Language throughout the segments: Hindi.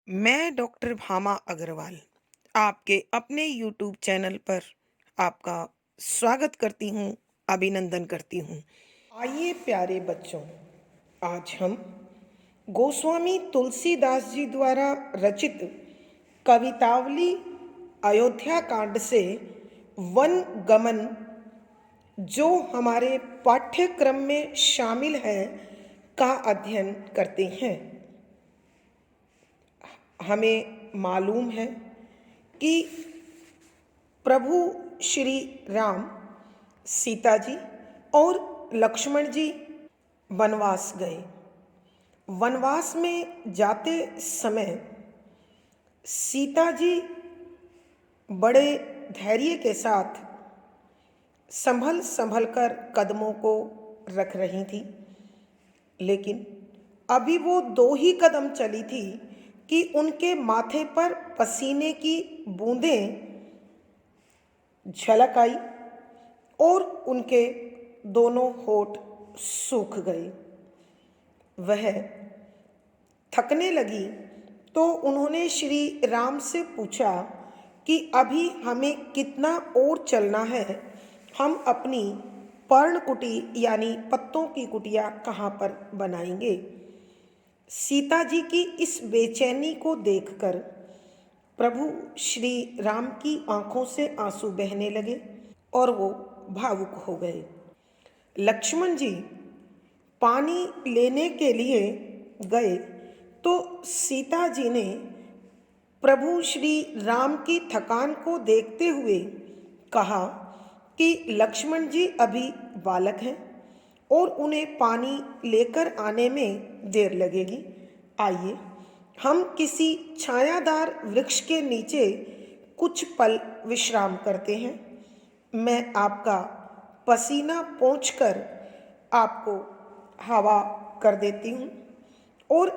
मैं डॉक्टर भामा अग्रवाल आपके अपने यूट्यूब चैनल पर आपका स्वागत करती हूँ, अभिनंदन करती हूँ। आइए प्यारे बच्चों, आज हम गोस्वामी तुलसीदास जी द्वारा रचित कवितावली अयोध्या कांड से वन गमन जो हमारे पाठ्यक्रम में शामिल है का अध्ययन करते हैं। हमें मालूम है कि प्रभु श्री राम, सीता जी और लक्ष्मण जी वनवास गए। वनवास में जाते समय सीता जी बड़े धैर्य के साथ संभल संभल कर कदमों को रख रही थी, लेकिन अभी वो 2 ही कदम चली थी कि उनके माथे पर पसीने की बूंदें झलक आई और उनके दोनों होठ सूख गए। वह थकने लगी तो उन्होंने श्री राम से पूछा कि अभी हमें कितना और चलना है, हम अपनी पर्णकुटी यानी पत्तों की कुटिया कहाँ पर बनाएंगे। सीता जी की इस बेचैनी को देखकर प्रभु श्री राम की आंखों से आंसू बहने लगे और वो भावुक हो गए। लक्ष्मण जी पानी लेने के लिए गए तो सीता जी ने प्रभु श्री राम की थकान को देखते हुए कहा कि लक्ष्मण जी अभी बालक हैं और उन्हें पानी लेकर आने में देर लगेगी। आइए हम किसी छायादार वृक्ष के नीचे कुछ पल विश्राम करते हैं। मैं आपका पसीना पोंछकर आपको हवा कर देती हूँ और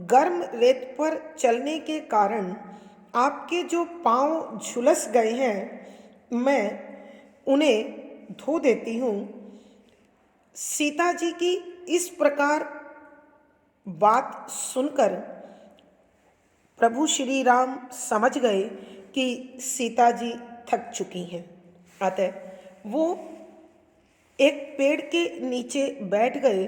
गर्म रेत पर चलने के कारण आपके जो पांव झुलस गए हैं, मैं उन्हें धो देती हूँ। सीता जी की इस प्रकार बात सुनकर प्रभु श्री राम समझ गए कि सीता जी थक चुकी हैं, अतः वो एक पेड़ के नीचे बैठ गए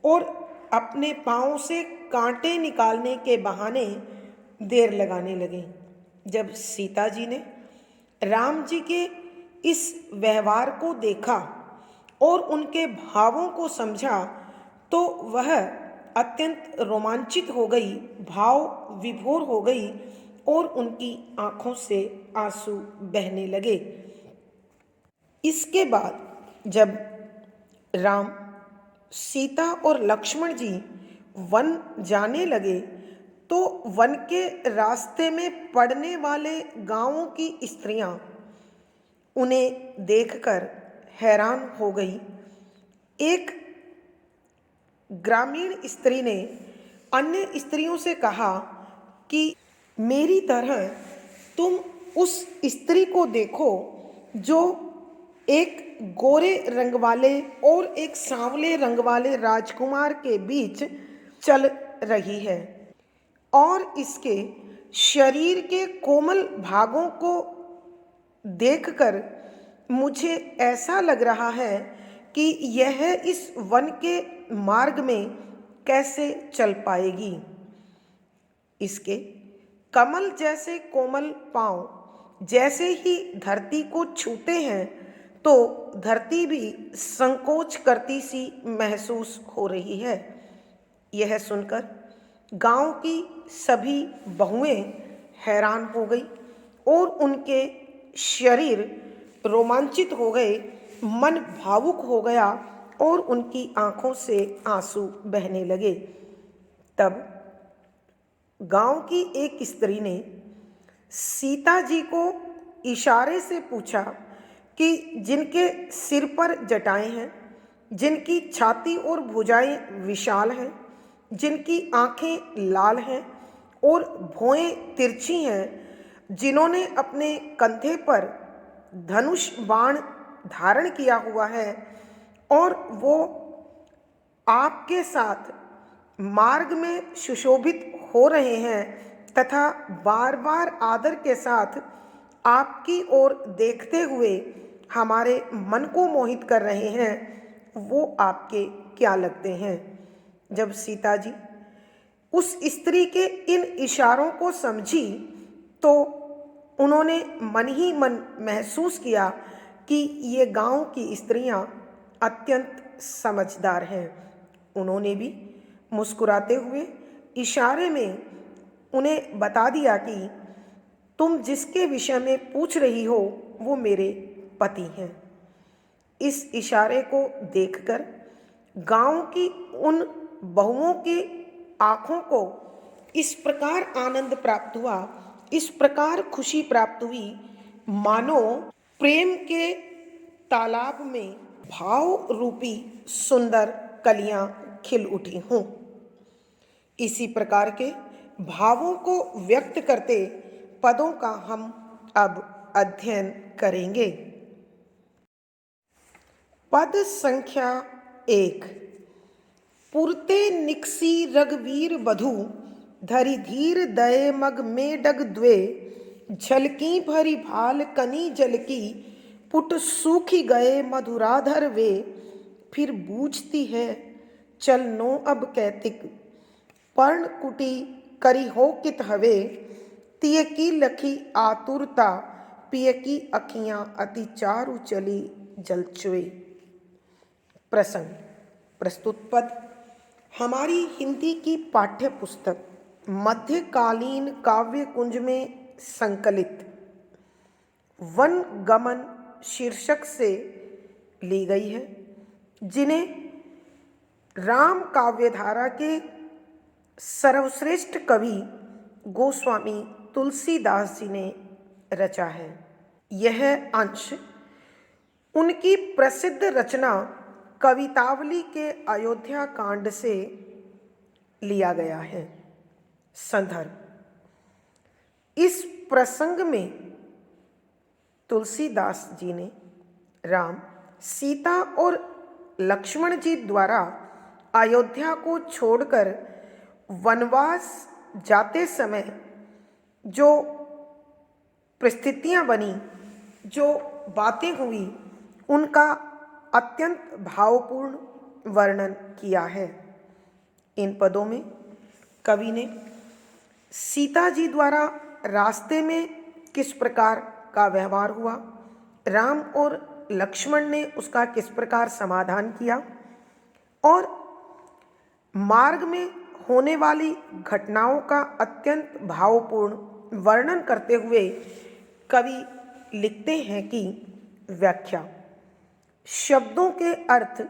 और अपने पाँव से कांटे निकालने के बहाने देर लगाने लगे। जब सीता जी ने राम जी के इस व्यवहार को देखा और उनके भावों को समझा तो वह अत्यंत रोमांचित हो गई, भाव विभोर हो गई और उनकी आंखों से आंसू बहने लगे। इसके बाद जब राम, सीता और लक्ष्मण जी वन जाने लगे तो वन के रास्ते में पड़ने वाले गांवों की स्त्रियां उन्हें देखकर हैरान हो गई। एक ग्रामीण स्त्री ने अन्य स्त्रियों से कहा कि मेरी तरह तुम उस स्त्री को देखो जो एक गोरे रंग वाले और एक सांवले रंग वाले राजकुमार के बीच चल रही है और इसके शरीर के कोमल भागों को देखकर मुझे ऐसा लग रहा है कि यह इस वन के मार्ग में कैसे चल पाएगी। इसके कमल जैसे कोमल पांव जैसे ही धरती को छूते हैं तो धरती भी संकोच करती सी महसूस हो रही है। यह सुनकर गांव की सभी बहुएं हैरान हो गई और उनके शरीर रोमांचित हो गए, मन भावुक हो गया और उनकी आंखों से आंसू बहने लगे। तब गांव की एक स्त्री ने सीता जी को इशारे से पूछा कि जिनके सिर पर जटाएं हैं, जिनकी छाती और भुजाएं विशाल हैं, जिनकी आंखें लाल हैं और भौहें तिरछी हैं, जिन्होंने अपने कंधे पर धनुष बाण धारण किया हुआ है और वो आपके साथ मार्ग में सुशोभित हो रहे हैं, तथा बार बार आदर के साथ आपकी ओर देखते हुए हमारे मन को मोहित कर रहे हैं, वो आपके क्या लगते हैं। जब सीता जी उस स्त्री के इन इशारों को समझी तो उन्होंने मन ही मन महसूस किया कि ये गांव की स्त्रियां अत्यंत समझदार हैं। उन्होंने भी मुस्कुराते हुए इशारे में उन्हें बता दिया कि तुम जिसके विषय में पूछ रही हो वो मेरे पति हैं। इस इशारे को देखकर गांव की उन बहुओं के आँखों को इस प्रकार आनंद प्राप्त हुआ, इस प्रकार खुशी प्राप्त हुई, मानो प्रेम के तालाब में भाव रूपी सुंदर कलियां खिल उठी हों। इसी प्रकार के भावों को व्यक्त करते पदों का हम अब अध्ययन करेंगे। पद संख्या 1। पुरते निकसी रघुवीर बधू, धरि धीर दये मग में डग द्वे, झलकी भरी भाल कनी जलकी, पुट सूखी गए मधुराधर वे, फिर बूझती है चल नो अब कैतिक, पर्ण कुटी करी हो कित हवे, तिय की लखी आतुरता, पिय की अखियां अति चारु चली जलचुए। प्रसंग। प्रस्तुत पद हमारी हिंदी की पाठ्य पुस्तक मध्यकालीन काव्य कुंज में संकलित वन गमन शीर्षक से ली गई है, जिन्हें राम काव्यधारा के सर्वश्रेष्ठ कवि गोस्वामी तुलसीदास जी ने रचा है। यह अंश उनकी प्रसिद्ध रचना कवितावली के अयोध्या कांड से लिया गया है। संदर्भ। इस प्रसंग में तुलसीदास जी ने राम, सीता और लक्ष्मण जी द्वारा अयोध्या को छोड़कर वनवास जाते समय जो परिस्थितियां बनी, जो बातें हुई, उनका अत्यंत भावपूर्ण वर्णन किया है। इन पदों में कवि ने सीता जी द्वारा रास्ते में किस प्रकार का व्यवहार हुआ, राम और लक्ष्मण ने उसका किस प्रकार समाधान किया, और मार्ग में होने वाली घटनाओं का अत्यंत भावपूर्ण वर्णन करते हुए कवि लिखते हैं कि व्याख्या। शब्दों के अर्थ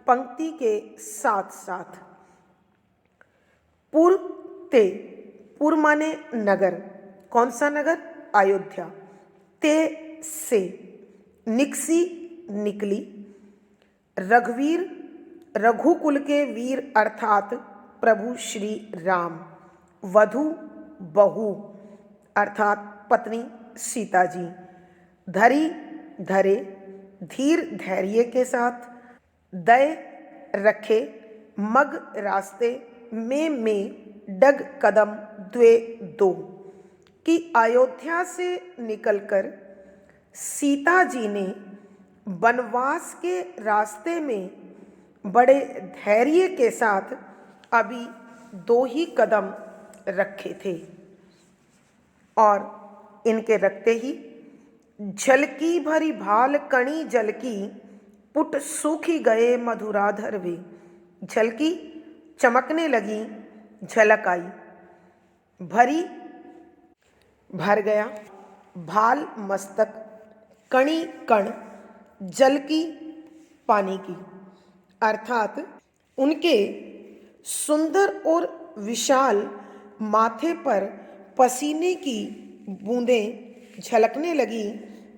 पंक्ति के साथ साथ। पुर ते, पुर माने नगर, कौन सा नगर? अयोध्या। ते से, निकसी निकली, रघुवीर रघुकुल के वीर अर्थात प्रभु श्री राम, वधू बहू अर्थात पत्नी सीता जी, धरी धरे धीर धैर्य के साथ, दय रखे, मग रास्ते, में डग कदम द्वे दो, कि अयोध्या से निकलकर सीता जी ने वनवास के रास्ते में बड़े धैर्य के साथ अभी 2 ही कदम रखे थे, और इनके रखते ही झलकी भरी भाल कणी जलकी, पुट सूखी गए मधुराधर वे। झलकी चमकने लगी, झलक आई, भरी भर गया, भाल मस्तक, कणी कण, जलकी पानी की, अर्थात उनके सुंदर और विशाल माथे पर पसीने की बूंदें झलकने लगी,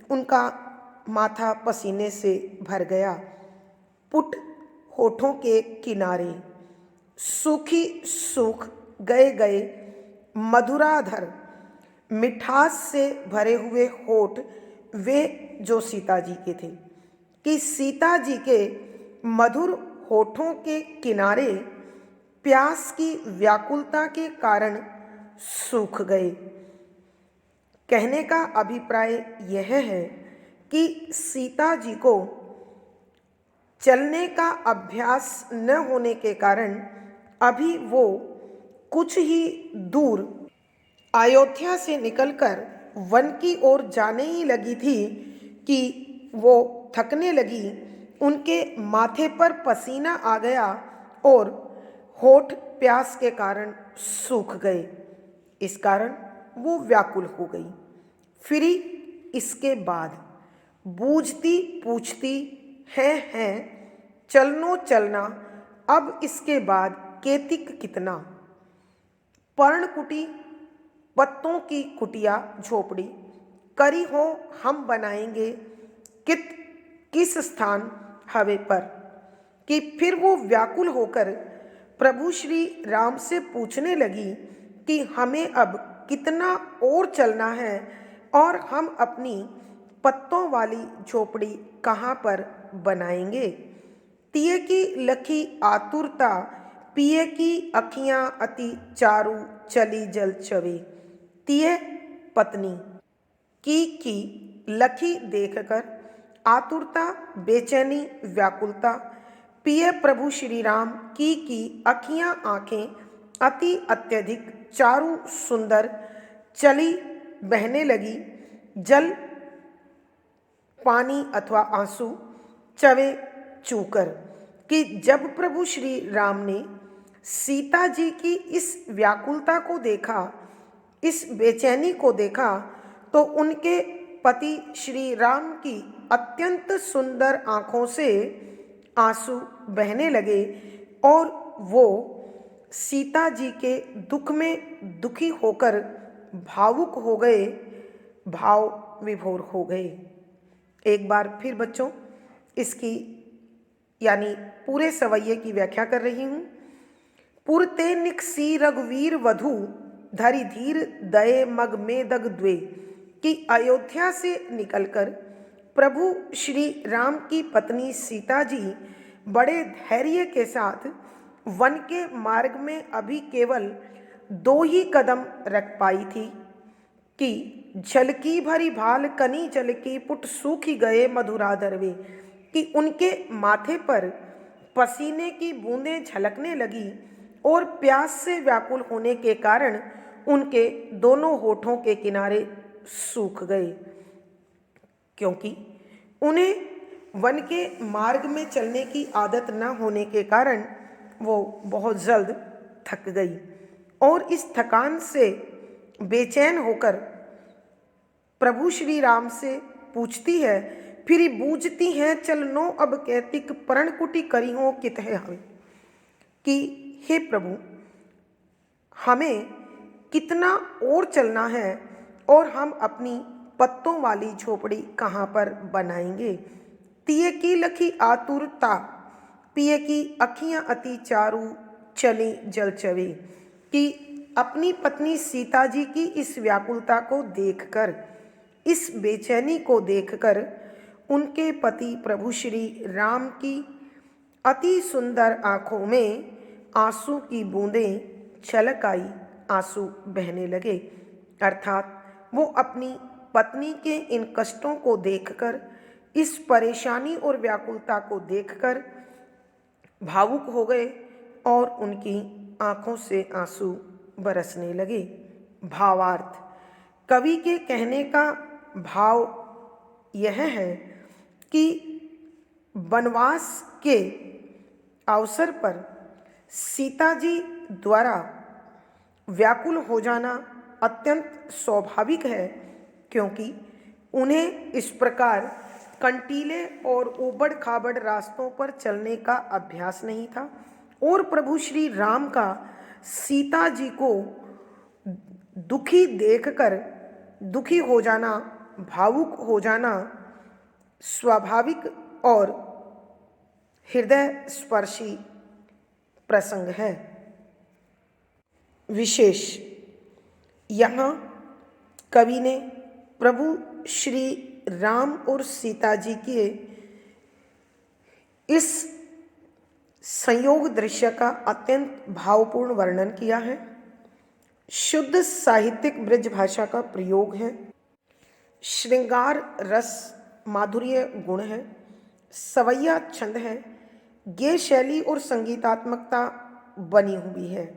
उनका माथा पसीने से भर गया। पुट होठों के किनारे, सूखी सूख गए गए, मधुराधर मिठास से भरे हुए होठ, वे जो सीता जी के थे, कि सीता जी के मधुर होठों के किनारे प्यास की व्याकुलता के कारण सूख गए। कहने का अभिप्राय यह है कि सीता जी को चलने का अभ्यास न होने के कारण अभी वो कुछ ही दूर अयोध्या से निकलकर वन की ओर जाने ही लगी थी कि वो थकने लगी। उनके माथे पर पसीना आ गया और होठ प्यास के कारण सूख गए। इस कारण वो व्याकुल हो गई। फिर इसके बाद बूझती पूछती है चलनो चलना, अब इसके बाद केतिक कितना। पर्णकुटी, पत्तों की कुटिया झोपड़ी करी हो हम बनाएंगे किस स्थान हवे पर। कि फिर वो व्याकुल होकर प्रभु श्री राम से पूछने लगी कि हमें अब कितना और चलना है और हम अपनी पत्तों वाली झोपड़ी कहाँ पर बनाएंगे। तिये की लखी आतुरता, पिए की अखियाँ अति चारू चली जल चवे। तिये पत्नी की लखी देखकर आतुरता, बेचैनी, व्याकुलता, पिए प्रभु श्री राम की अखियाँ आँखें अति अत्यधिक चारू सुंदर चली बहने लगी। जल पानी अथवा आंसू चवे चूकर। कि जब प्रभु श्री राम ने सीता जी की इस व्याकुलता को देखा, इस बेचैनी को देखा, तो उनके पति श्री राम की अत्यंत सुंदर आँखों से आंसू बहने लगे और वो सीता जी के दुख में दुखी होकर भावुक हो गए, भाव विभोर हो गए। एक बार फिर बच्चों इसकी यानी पूरे सवैये की व्याख्या कर रही हूँ। पुरते निकसी रघुवीर वधु, धरि धीर दये मग में दग द्वे। कि अयोध्या से निकलकर प्रभु श्री राम की पत्नी सीता जी बड़े धैर्य के साथ वन के मार्ग में अभी केवल 2 ही कदम रख पाई थी कि झलकी भरी भाल कनी झलकी पुट सूखी गए मधुरा दरवे। कि उनके माथे पर पसीने की बूंदें झलकने लगी और प्यास से व्याकुल होने के कारण उनके दोनों होठों के किनारे सूख गए, क्योंकि उन्हें वन के मार्ग में चलने की आदत न होने के कारण वो बहुत जल्द थक गई और इस थकान से बेचैन होकर प्रभु श्री राम से पूछती है, फिर बूझती हैं चलनो अब कैतिक पर्णकुटी करी हो कित है हमें। कि हे प्रभु, हमें कितना और चलना है और हम अपनी पत्तों वाली झोपड़ी कहाँ पर बनाएंगे। तिये की लखी आतुरता, पिए की अखियाँ अति चारू चली जल चवे। कि अपनी पत्नी सीता जी की इस व्याकुलता को देखकर, इस बेचैनी को देखकर उनके पति प्रभु श्री राम की अति सुंदर आँखों में आंसू की बूंदें छलक आई, आंसू बहने लगे। अर्थात वो अपनी पत्नी के इन कष्टों को देखकर, इस परेशानी और व्याकुलता को देखकर भावुक हो गए और उनकी आँखों से आंसू बरसने लगे। भावार्थ, कवि के कहने का भाव यह है कि वनवास के अवसर पर सीता जी द्वारा व्याकुल हो जाना अत्यंत स्वाभाविक है, क्योंकि उन्हें इस प्रकार कंटीले और ऊबड़ खाबड़ रास्तों पर चलने का अभ्यास नहीं था और प्रभु श्री राम का सीता जी को दुखी देखकर दुखी हो जाना, भावुक हो जाना स्वाभाविक और हृदय स्पर्शी प्रसंग है। विशेष, यहाँ कवि ने प्रभु श्री राम और सीता जी के इस संयोग दृश्य का अत्यंत भावपूर्ण वर्णन किया है शुद्ध साहित्यिक ब्रज भाषा का प्रयोग है, श्रृंगार रस माधुर्य गुण है, सवैया छंद है, गेय शैली और संगीतात्मकता बनी हुई है।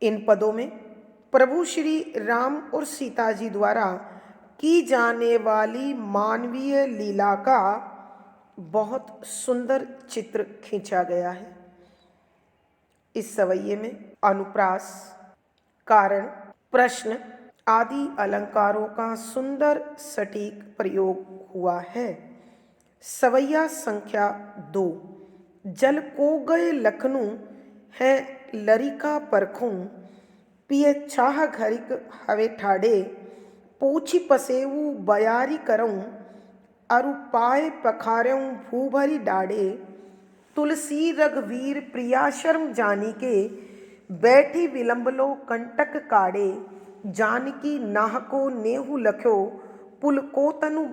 इन पदों में प्रभु श्री राम और सीता जी द्वारा की जाने वाली मानवीय लीला का बहुत सुंदर चित्र खींचा गया है। इस सवैये में अनुप्रास, कारण, प्रश्न आदि अलंकारों का सुंदर सटीक प्रयोग हुआ है। सवैया संख्या 2। जल को गए लखनऊ है लरिका परखूं, पिए चाह घरिक हवे ठाड़े, पूछी पसेऊ बयारी करऊं, अरु पाए पखार्यों भूभरी डाड़े, तुलसी रघुवीर प्रियाशर्म जानी के, बैठी विलंबलो कंटक काड़े, जानकी नाहको नेहु लख्यो, पुल को तनु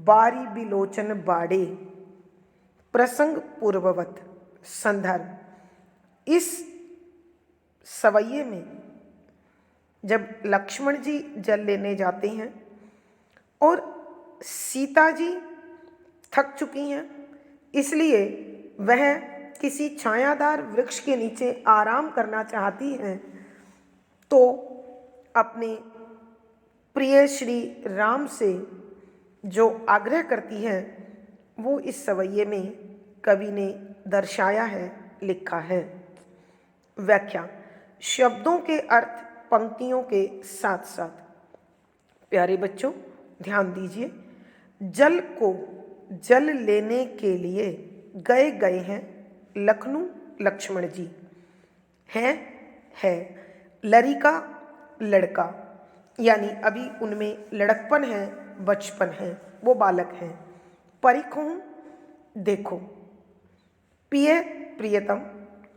बारी बिलोचन बाड़े। प्रसंग पूर्ववत। संदर्भ। इस सवैये में जब लक्ष्मण जी जल लेने जाते हैं और सीता जी थक चुकी हैं, इसलिए वह किसी छायादार वृक्ष के नीचे आराम करना चाहती हैं, तो अपने प्रिय श्री राम से जो आग्रह करती है वो इस सवैये में कवि ने दर्शाया है, लिखा है। व्याख्या। शब्दों के अर्थ पंक्तियों के साथ साथ। प्यारे बच्चों ध्यान दीजिए, जल को जल लेने के लिए गए हैं लखनऊ लक्ष्मण जी। है लरिका लड़का, यानी अभी उनमें लड़कपन है, बचपन है, वो बालक हैं। परिखूं देखो, पिए प्रियतम,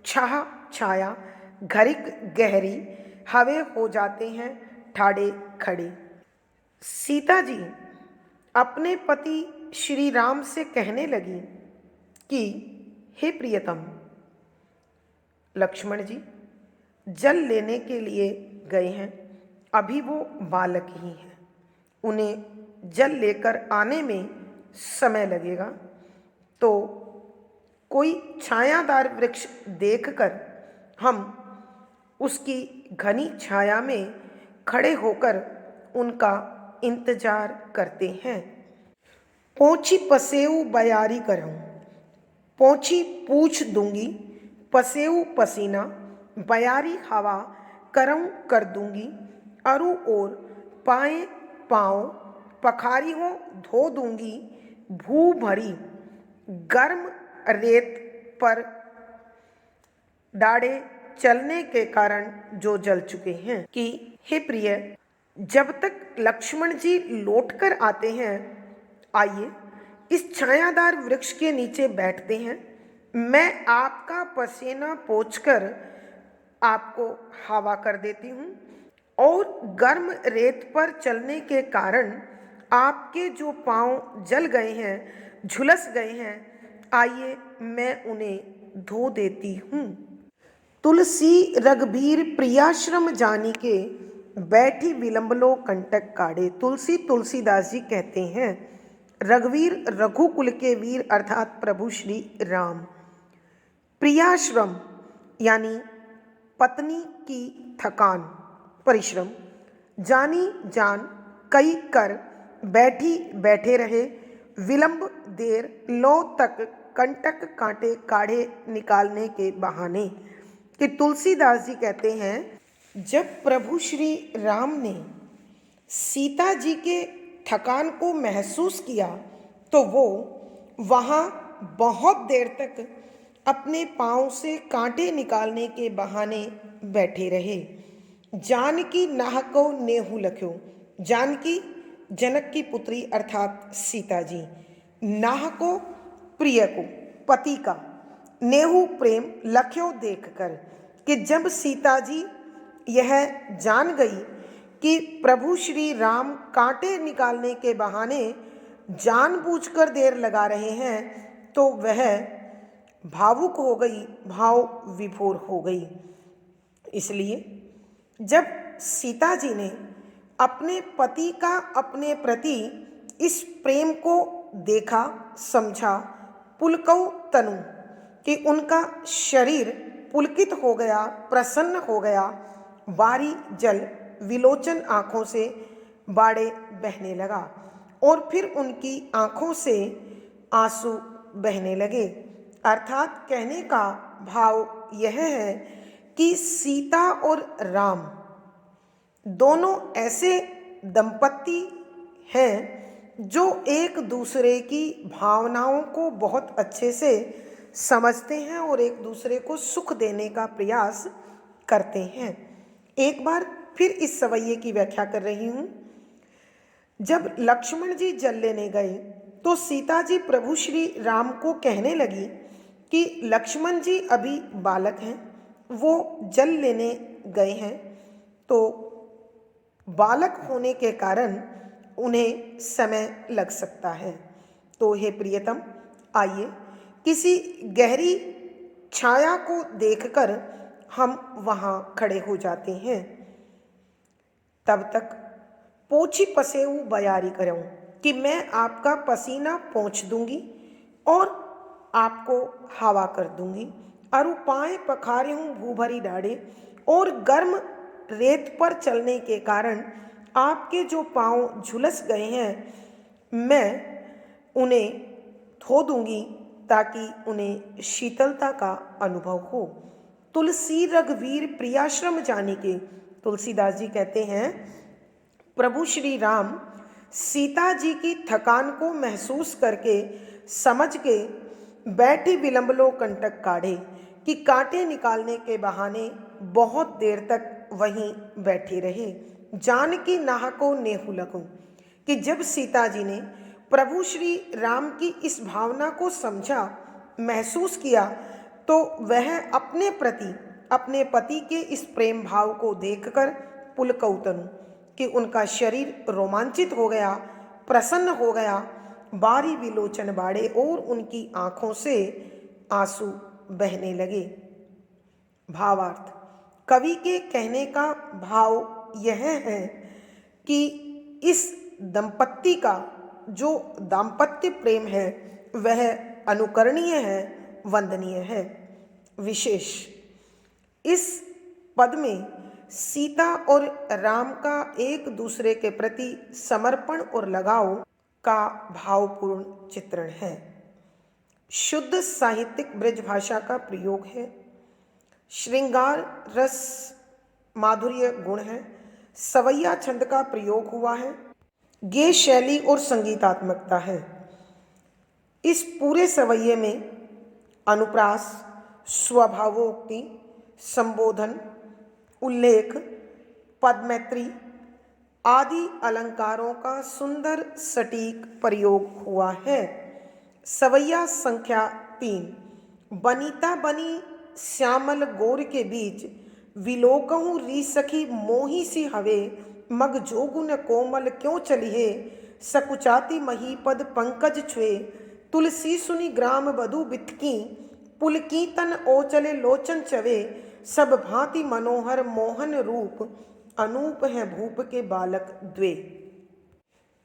छाह छाया, घरिक गहरी, हवे हो जाते हैं ठाड़े खड़े। सीता जी अपने पति श्री राम से कहने लगी कि हे प्रियतम, लक्ष्मण जी जल लेने के लिए गए हैं, अभी वो बालक ही हैं, उन्हें जल लेकर आने में समय लगेगा, तो कोई छायादार वृक्ष देखकर हम उसकी घनी छाया में खड़े होकर उनका इंतजार करते हैं। पोंछी पसेऊ बयारी करऊं, पोंछी पूछ दूंगी, पसेऊ पसीना, बयारी हवा करऊं कर दूंगी, अरु और पाए पाँव पखारी हो धो दूंगी, भू भरी गर्म रेत पर डाढ़े चलने के कारण जो जल चुके हैं। कि हे प्रिय, जब तक लक्ष्मण जी लौटकर आते हैं, आइए इस छायादार वृक्ष के नीचे बैठते हैं, मैं आपका पसीना पोंछकर आपको हवा कर देती हूँ और गर्म रेत पर चलने के कारण आपके जो पाँव जल गए हैं, झुलस गए हैं, आइए मैं उन्हें धो देती हूँ। तुलसी रघुबीर प्रियाश्रम जानी के, बैठी विलंबलो कंटक काढ़े। तुलसी तुलसीदास जी कहते हैं, रघुवीर रघुकुल के वीर अर्थात प्रभु श्री राम, प्रियाश्रम यानी पत्नी की थकान परिश्रम, जानी जान कई कर, बैठी बैठे रहे, विलंब देर लो तक, कंटक कांटे काढ़े निकालने के बहाने। कि तुलसीदास जी कहते हैं, जब प्रभु श्री राम ने सीता जी के थकान को महसूस किया तो वो वहाँ बहुत देर तक अपने पाँव से कांटे निकालने के बहाने बैठे रहे। जानकी नाहको नेहु लख्यो, जानकी जनक की पुत्री अर्थात सीता जी, नाहको प्रिय को पति का, नेहु प्रेम, लख्यो देखकर, कि जब सीता जी यह जान गई कि प्रभु श्री राम कांटे निकालने के बहाने जानबूझकर देर लगा रहे हैं, तो वह भावुक हो गई, भाव विभोर हो गई। इसलिए जब सीता जी ने अपने पति का अपने प्रति इस प्रेम को देखा, समझा, पुलकौ तनु कि उनका शरीर पुलकित हो गया, प्रसन्न हो गया, बारी जल विलोचन आँखों से बाड़े बहने लगा और फिर उनकी आँखों से आंसू बहने लगे। अर्थात कहने का भाव यह है कि सीता और राम दोनों ऐसे दंपति हैं जो एक दूसरे की भावनाओं को बहुत अच्छे से समझते हैं और एक दूसरे को सुख देने का प्रयास करते हैं। एक बार फिर इस सवैये की व्याख्या कर रही हूँ। जब लक्ष्मण जी जल लेने गए तो सीता जी प्रभु श्री राम को कहने लगी कि लक्ष्मण जी अभी बालक हैं, वो जल लेने गए हैं, तो बालक होने के कारण उन्हें समय लग सकता है। तो हे प्रियतम, आइए किसी गहरी छाया को देखकर हम वहाँ खड़े हो जाते हैं। तब तक पोछी पसेऊ बयारी करूँ कि मैं आपका पसीना पोंछ दूंगी और आपको हवा कर दूंगी। अरु पाए पखारे हूँ भूभरी डाढ़े, और गर्म रेत पर चलने के कारण आपके जो पाँव झुलस गए हैं, मैं उन्हें धो दूंगी ताकि उन्हें शीतलता का अनुभव हो। तुलसी रघुवीर प्रियाश्रम जाने के, तुलसीदास जी कहते हैं प्रभु श्री राम सीता जी की थकान को महसूस करके समझ के बैठी विलंबलो कंटक काढ़े कि कांटे निकालने के बहाने बहुत देर तक वहीं बैठे रहे। जान की नाहको नेहु लगूं कि जब सीता जी ने प्रभु श्री राम की इस भावना को समझा, महसूस किया, तो वह अपने प्रति अपने पति के इस प्रेम भाव को देखकर पुलकौ तनु कि उनका शरीर रोमांचित हो गया, प्रसन्न हो गया, बारी विलोचन बाड़े और उनकी आँखों से आंसू बहने लगे। भावार्थ, कवि के कहने का भाव यह है कि इस दंपत्ति का जो दाम्पत्य प्रेम है वह अनुकरणीय है, वंदनीय है। विशेष इस पद में सीता और राम का एक दूसरे के प्रति समर्पण और लगाव का भावपूर्ण चित्रण है। शुद्ध साहित्यिक ब्रज भाषा का प्रयोग है, श्रृंगार रस माधुर्य गुण है, सवैया छंद का प्रयोग हुआ है, गेय शैली और संगीतात्मकता है। इस पूरे सवैये में अनुप्रास, स्वभावोक्ति, संबोधन, उल्लेख, पदमैत्री आदि अलंकारों का सुंदर सटीक प्रयोग हुआ है। सवैया संख्या 3। बनीता बनी श्यामल गोर के बीच, विलोकहूँ री सखी मोही सी हवे, मग जोगुन कोमल क्यों चलिहे, सकुचाती महीपद पंकज छुए, तुलसी सुनी ग्राम बधु बितकी, पुलकी तन ओचले लोचन चवे, सब भांति मनोहर मोहन रूप, अनूप है भूप के बालक द्वे।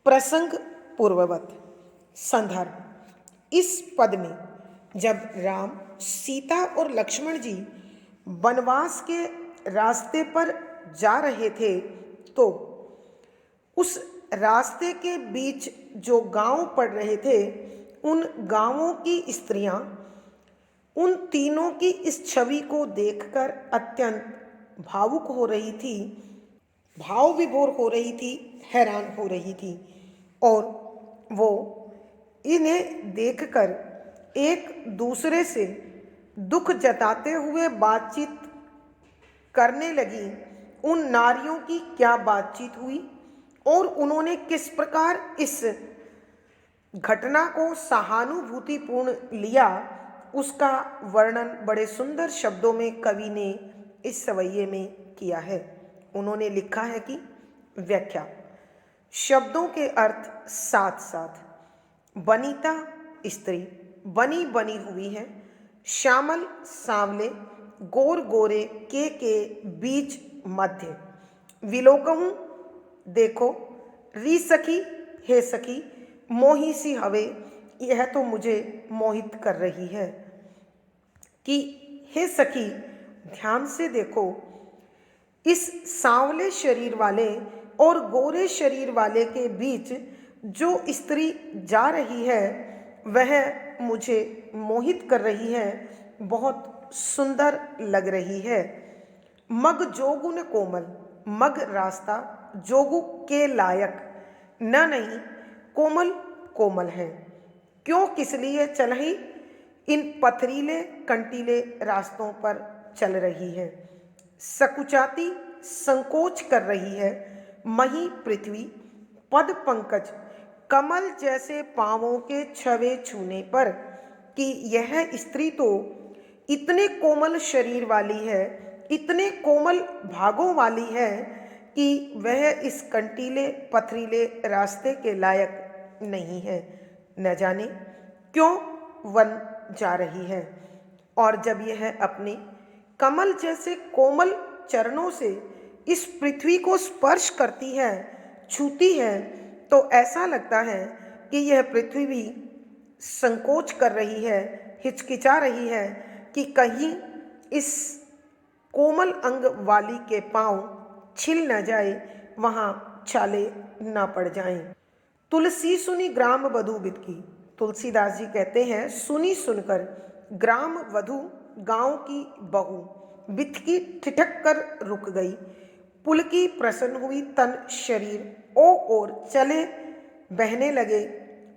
प्रसंग पूर्ववत। संदर्भ, इस पद में जब राम, सीता और लक्ष्मण जी वनवास के रास्ते पर जा रहे थे तो उस रास्ते के बीच जो गांव पड़ रहे थे, उन गांवों की स्त्रियां उन तीनों की इस छवि को देखकर अत्यंत भावुक हो रही थी, भाव विभोर हो रही थी, हैरान हो रही थी, और वो इन्हें देखकर एक दूसरे से दुख जताते हुए बातचीत करने लगी। उन नारियों की क्या बातचीत हुई और उन्होंने किस प्रकार इस घटना को सहानुभूतिपूर्ण लिया, उसका वर्णन बड़े सुंदर शब्दों में कवि ने इस सवैये में किया है। उन्होंने लिखा है कि व्याख्या, शब्दों के अर्थ साथ साथ। बनीता स्त्री, बनी बनी हुई है, श्यामल सांवले, गोर गोरे के बीच मध्य। विलोकहूँ देखो, री सखी हे सखी, मोही सी हवे, यह तो मुझे मोहित कर रही है। कि हे सखी, ध्यान से देखो, इस सांवले शरीर वाले और गोरे शरीर वाले के बीच जो स्त्री जा रही है वह मुझे मोहित कर रही है, बहुत सुंदर लग रही है। मग जोगुन कोमल, मग रास्ता, जोगु के लायक, न नहीं कोमल कोमल है। क्यों किस लिए चल ही इन पथरीले कंटीले रास्तों पर चल रही है। सकुचाती संकोच कर रही है मही पृथ्वी, पद पंकज, कमल जैसे पांवों के छवे छूने पर, कि यह स्त्री तो इतने कोमल शरीर वाली है, इतने कोमल भागों वाली है कि वह इस कंटीले पथरीले रास्ते के लायक नहीं है। न जाने क्यों वन जा रही है। और जब यह अपने कमल जैसे कोमल चरणों से इस पृथ्वी को स्पर्श करती है, छूती है, तो ऐसा लगता है कि यह पृथ्वी भी संकोच कर रही है, हिचकिचा रही है कि कहीं इस कोमल अंग वाली के पांव छिल न जाए, वहां छाले न पड़ जाएं। तुलसी सुनी ग्राम वधू बितकी, तुलसीदास जी कहते हैं सुनी सुनकर ग्राम वधू गांव की बहू बितकी ठिठक कर रुक गई। पुलकी प्रसन्न हुई तन शरीर ओ और चले बहने लगे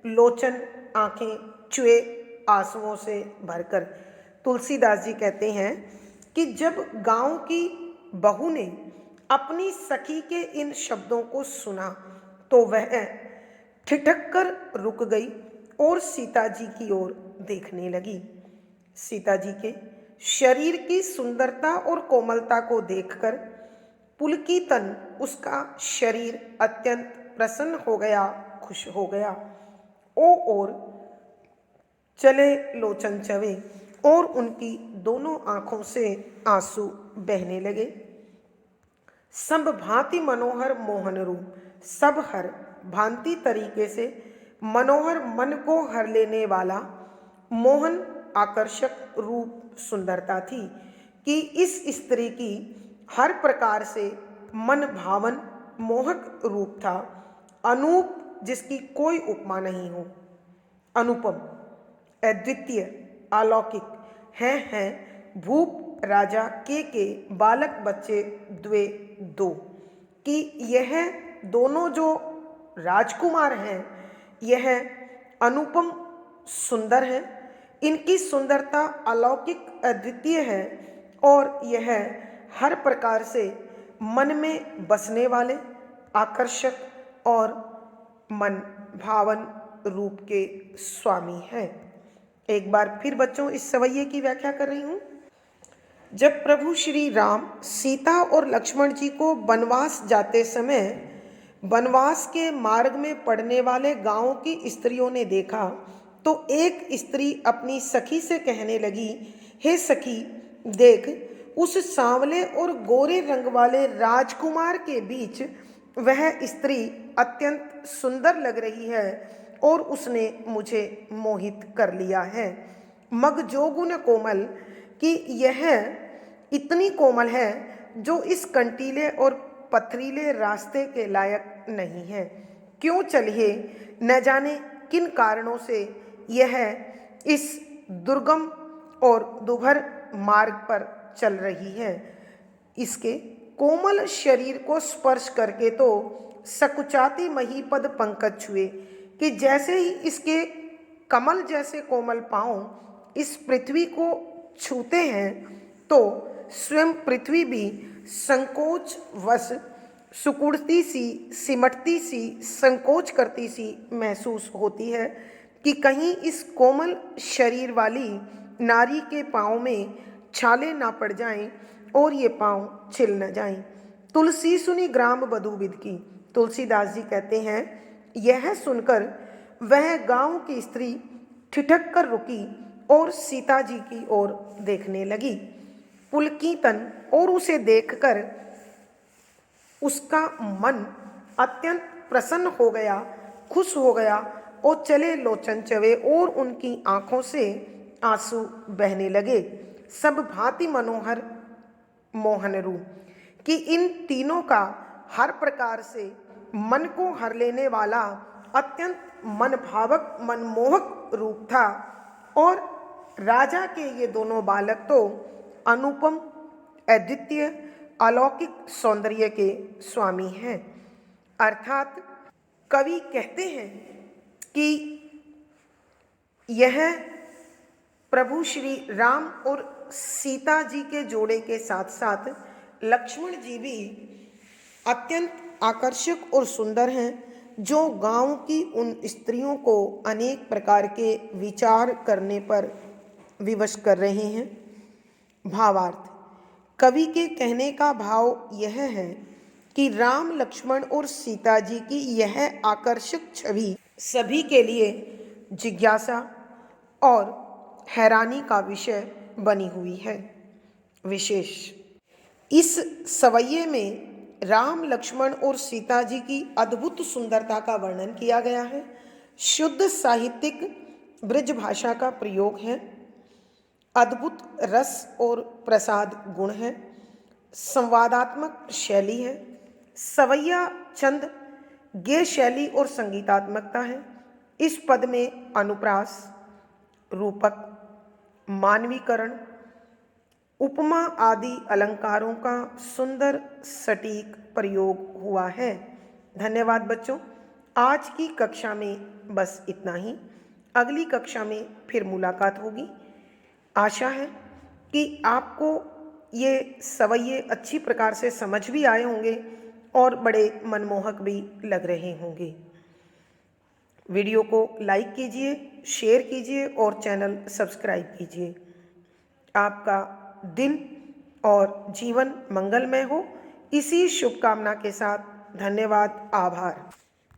लोचन आंखें चुए आंसुओं से भरकर। तुलसीदास जी कहते हैं कि जब गांव की बहू ने अपनी सखी के इन शब्दों को सुना तो वह ठिठक कर रुक गई और सीता जी की ओर देखने लगी। सीता जी के शरीर की सुंदरता और कोमलता को देखकर पुलकितन उसका शरीर अत्यंत प्रसन्न हो गया, खुश हो गया। ओ और चले लोचन चवे, और उनकी दोनों आंखों से आंसू बहने लगे। सब भांति मनोहर मोहन रूप, सब हर भांति तरीके से मनोहर मन को हर लेने वाला मोहन आकर्षक रूप सुंदरता थी कि इस स्त्री की हर प्रकार से मन भावन मोहक रूप था। अनूप जिसकी कोई उपमा नहीं हो, अनुपम, अद्वितीय, अलौकिक हैं भूप राजा के बालक बच्चे द्वे दो, कि यह दोनों जो राजकुमार हैं यह अनुपम सुंदर हैं, इनकी सुंदरता अलौकिक अद्वितीय है और यह हर प्रकार से मन में बसने वाले आकर्षक और मन भावन रूप के स्वामी हैं। एक बार फिर बच्चों इस सवैये की व्याख्या कर रही हूँ। जब प्रभु श्री राम सीता और लक्ष्मण जी को वनवास जाते समय वनवास के मार्ग में पड़ने वाले गांवों की स्त्रियों ने देखा तो एक स्त्री अपनी सखी से कहने लगी, हे सखी देख, उस सांवले और गोरे रंग वाले राजकुमार के बीच वह स्त्री अत्यंत सुंदर लग रही है और उसने मुझे मोहित कर लिया है। मग जोगुन कोमल, कि यह इतनी कोमल है जो इस कंटीले और पथरीले रास्ते के लायक नहीं है। क्यों चलिए न जाने किन कारणों से यह इस दुर्गम और दुभर मार्ग पर चल रही है। इसके कोमल शरीर को स्पर्श करके तो सकुचाती महीपद पंकज छुए, कि जैसे ही इसके कमल जैसे कोमल पांव इस पृथ्वी को छूते हैं तो स्वयं पृथ्वी भी संकोच वश सुकुड़ती सी, सिमटती सी, संकोच करती सी महसूस होती है कि कहीं इस कोमल शरीर वाली नारी के पाँव में छाले ना पड़ जाएं और ये पाँव छिल न जाएं। तुलसी सुनी ग्राम वधू बिदकी, तुलसीदास जी कहते हैं यह सुनकर वह गांव की स्त्री ठिठक कर रुकी और सीता जी की ओर देखने लगी। पुलकितन, और उसे देखकर उसका मन अत्यंत प्रसन्न हो गया, खुश हो गया और चले लोचन चवे और उनकी आंखों से आंसू बहने लगे। सब भांति मनोहर मोहन रूप कि इन तीनों का हर प्रकार से मन को हर लेने वाला अत्यंत मनभावक मनमोहक रूप था। और राजा के ये दोनों बालक तो अनुपम अद्वितीय अलौकिक सौंदर्य के स्वामी हैं। अर्थात कवि कहते हैं कि यह प्रभु श्री राम और सीता जी के जोड़े के साथ साथ लक्ष्मण जी भी अत्यंत आकर्षक और सुंदर हैं, जो गांव की उन स्त्रियों को अनेक प्रकार के विचार करने पर विवश कर रहे हैं। भावार्थ, कवि के कहने का भाव यह है कि राम लक्ष्मण और सीता जी की यह आकर्षक छवि सभी के लिए जिज्ञासा और हैरानी का विषय बनी हुई है। विशेष इस सवैये में राम लक्ष्मण और सीता जी की अद्भुत सुंदरता का वर्णन किया गया है। शुद्ध साहित्यिक ब्रज भाषा का प्रयोग है, अद्भुत रस और प्रसाद गुण है, संवादात्मक शैली है, सवैया चंद गेय शैली और संगीतात्मकता है। इस पद में अनुप्रास, रूपक, मानवीकरण, उपमा आदि अलंकारों का सुंदर सटीक प्रयोग हुआ है। धन्यवाद बच्चों, आज की कक्षा में बस इतना ही। अगली कक्षा में फिर मुलाकात होगी। आशा है कि आपको ये सवैये अच्छी प्रकार से समझ भी आए होंगे और बड़े मनमोहक भी लग रहे होंगे। वीडियो को लाइक कीजिए, शेयर कीजिए और चैनल सब्सक्राइब कीजिए। आपका दिन और जीवन मंगलमय हो, इसी शुभकामना के साथ धन्यवाद, आभार।